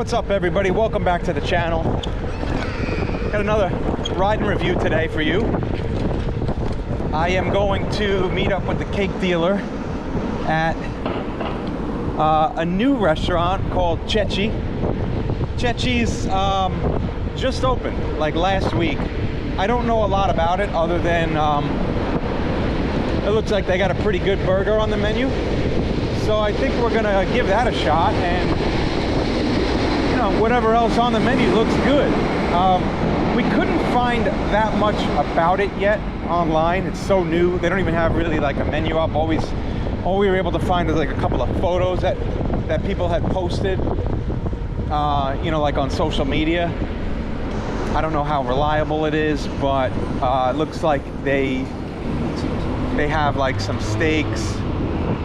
What's up, everybody? Welcome back to the channel. Got another ride and review today for you. I am going to meet up with the cake dealer at a new restaurant called CECCHI'S. CECCHI'S just opened like last week. I don't know a lot about it other than it looks like they got a pretty good burger on the menu. So I think we're gonna give that a shot, and you know, whatever else on the menu looks good. We couldn't find that much about it yet online. It's so new. They don't even have really like a menu up. All we were able to find was like a couple of photos that people had posted, you know, like on social media. I don't know how reliable it is, but it looks like they have like some steaks.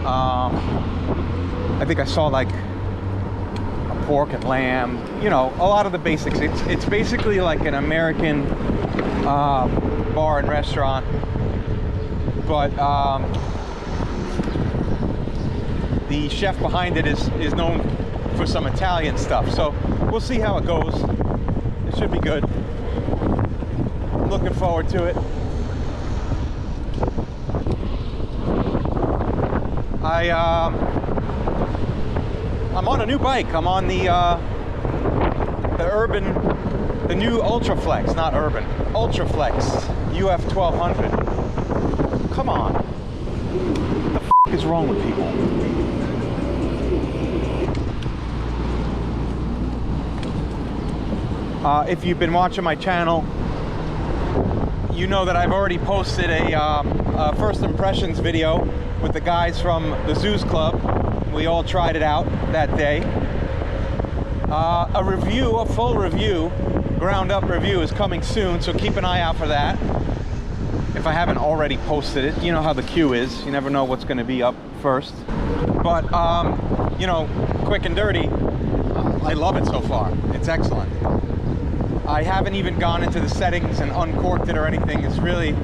I think I saw like a pork and lamb, you know, a lot of the basics. It's basically like an American bar and restaurant, but the chef behind it is known for some Italian stuff. So we'll see how it goes. It should be good. I'm looking forward to it. I'm on a new bike. I'm on the new Ultraflex, not Urban, Ultraflex UF 1200. Come on. What the f is wrong with people? If you've been watching my channel, you know that I've already posted a first impressions video with the guys from the Zoos Club. We all tried it out that day. A full review, ground up review is coming soon, so keep an eye out for that. If I haven't already posted it, you know how the queue is. You never know what's going to be up first. But, you know, quick and dirty, I love it so far. It's excellent. I haven't even gone into the settings and uncorked it or anything. It's really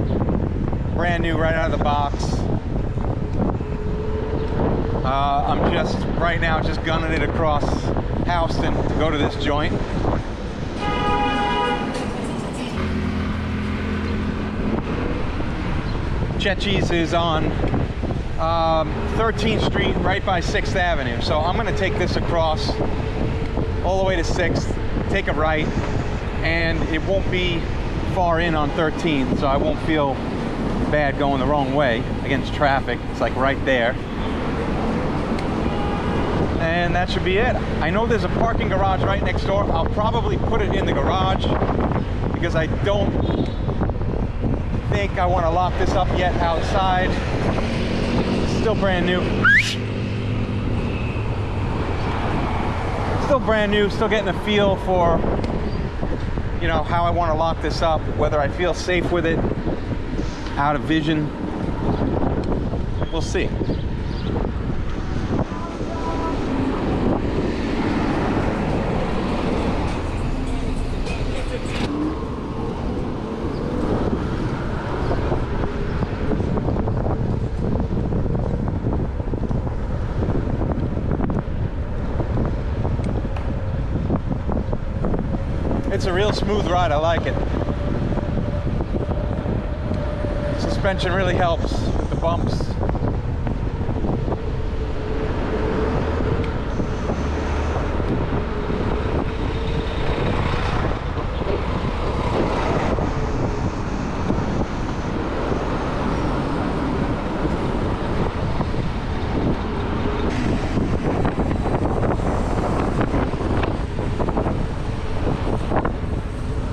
brand new right out of the box. I'm just right now just gunning it across Houston to go to this joint. CECCHI'S is on 13th Street right by 6th Avenue. So I'm going to take this across all the way to 6th, take a right, and it won't be far in on 13th, so I won't feel bad going the wrong way against traffic. It's like right there. And that should be it. I know there's a parking garage right next door. I'll probably put it in the garage because I don't think I want to lock this up yet outside. It's still brand new. Still brand new, still getting a feel for, you know, how I want to lock this up, whether I feel safe with it, out of vision. We'll see. It's a real smooth ride. I like it. Suspension really helps with the bumps.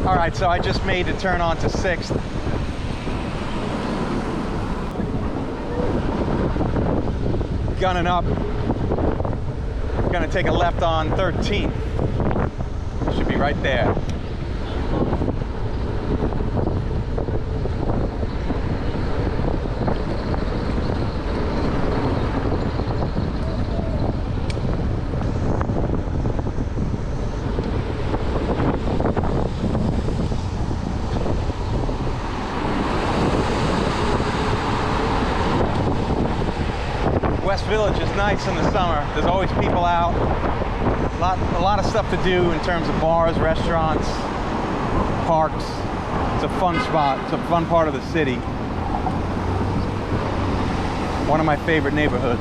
Alright, so I just made a turn on to 6th. Gunning up. Gonna take a left on 13th. Should be right there. West Village is nice in the summer. There's always people out. A lot of stuff to do in terms of bars, restaurants, parks. It's a fun spot. It's a fun part of the city. One of my favorite neighborhoods.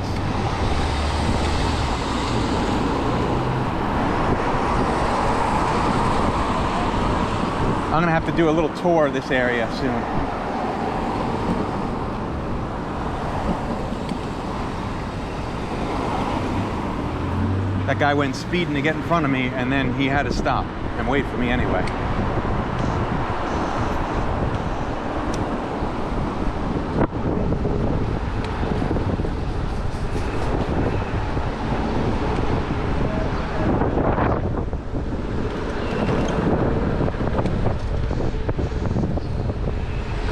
I'm gonna have to do a little tour of this area soon. That guy went speeding to get in front of me, and then he had to stop and wait for me anyway.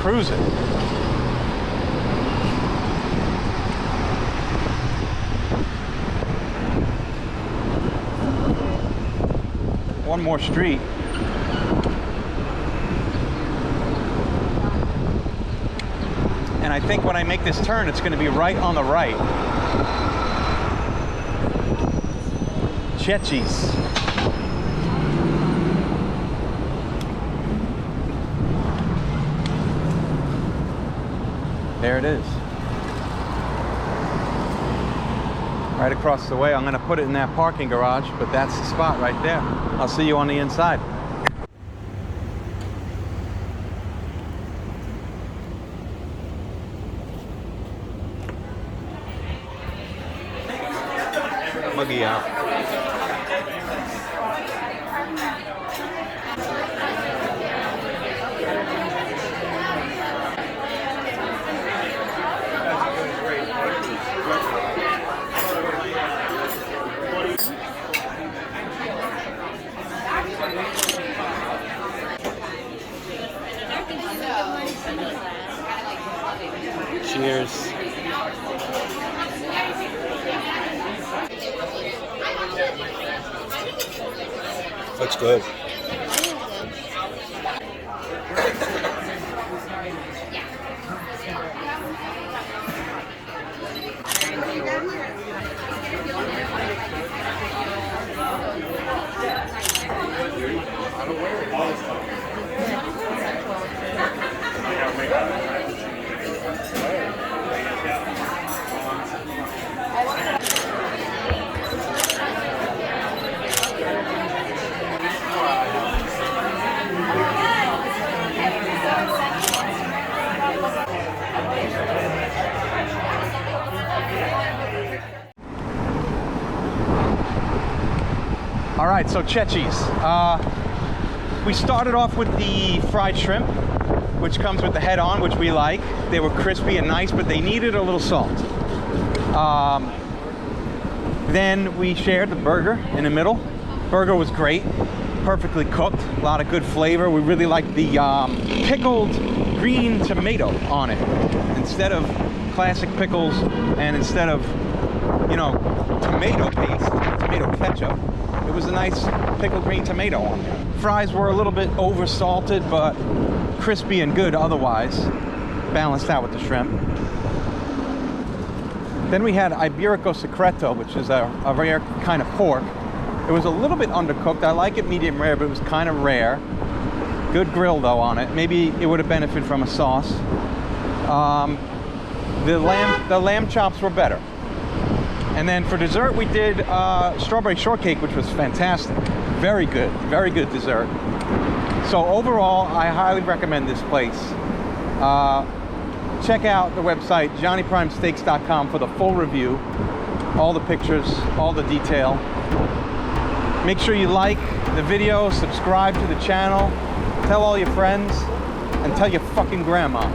Cruising. One more street. And I think when I make this turn, it's going to be right on the right. CECCHI'S. There it is. Right across the way. I'm going to put it in that parking garage, but that's the spot right there. I'll see you on the inside. Muggy out. Cheers. Looks good. All right, so CECCHI'S. We started off with the fried shrimp, which comes with the head on, which we like. They were crispy and nice, but they needed a little salt. Then we shared the burger in the middle. Burger was great, perfectly cooked, a lot of good flavor. We really liked the pickled green tomato on it. Instead of classic pickles and instead of, you know, tomato paste, tomato ketchup, it was a nice pickled green tomato on there. Fries were a little bit over salted, but crispy and good otherwise. Balanced out with the shrimp. Then we had Iberico Secreto, which is a rare kind of pork. It was a little bit undercooked. I like it medium rare, but it was kind of rare. Good grill though on it. Maybe it would have benefited from a sauce. The lamb chops were better. And then for dessert, we did strawberry shortcake, which was fantastic. Very good dessert. So overall, I highly recommend this place. Check out the website, johnnyprimesteaks.com, for the full review. All the pictures, all the detail. Make sure you like the video, subscribe to the channel, tell all your friends, and tell your fucking grandma.